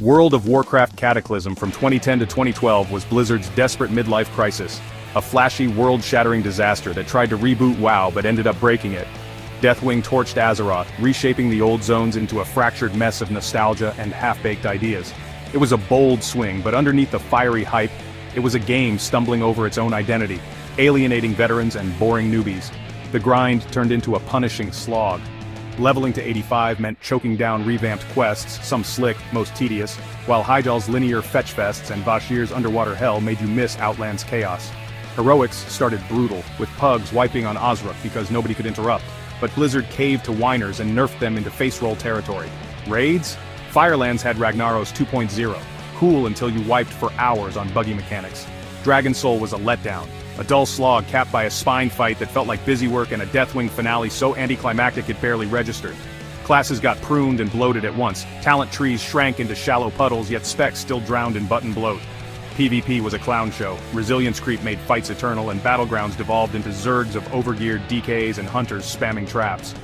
World of Warcraft Cataclysm from 2010 to 2012 was Blizzard's desperate midlife crisis, a flashy world-shattering disaster that tried to reboot WoW but ended up breaking it. Deathwing torched Azeroth, reshaping the old zones into a fractured mess of nostalgia and half-baked ideas. It was a bold swing, but underneath the fiery hype, it was a game stumbling over its own identity, alienating veterans and boring newbies. The grind turned into a punishing slog. Leveling to 85 meant choking down revamped quests, some slick, most tedious, while Hyjal's linear fetch fests and Vashir's underwater hell made you miss Outland's chaos. Heroics started brutal, with pugs wiping on Azeroth because nobody could interrupt, but Blizzard caved to whiners and nerfed them into faceroll territory. Raids? Firelands had Ragnaros 2.0, cool until you wiped for hours on buggy mechanics. Dragon Soul was a letdown, a dull slog capped by a spine fight that felt like busy work and a Deathwing finale so anticlimactic it barely registered. Classes got pruned and bloated at once, talent trees shrank into shallow puddles, yet specs still drowned in button bloat. PvP was a clown show, resilience creep made fights eternal, and battlegrounds devolved into zergs of overgeared DKs and hunters spamming traps.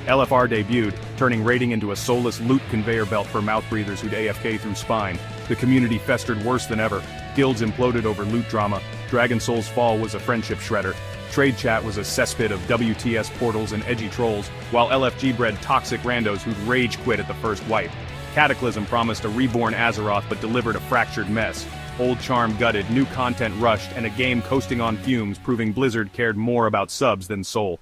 LFR debuted, turning raiding into a soulless loot conveyor belt for mouth-breathers who'd AFK through spine. The community festered worse than ever. Guilds imploded over loot drama. Dragon Soul's fall was a friendship shredder. Trade chat was a cesspit of WTS portals and edgy trolls, while LFG bred toxic randos who'd rage quit at the first wipe. Cataclysm promised a reborn Azeroth but delivered a fractured mess. Old charm gutted, new content rushed, and a game coasting on fumes, proving Blizzard cared more about subs than soul.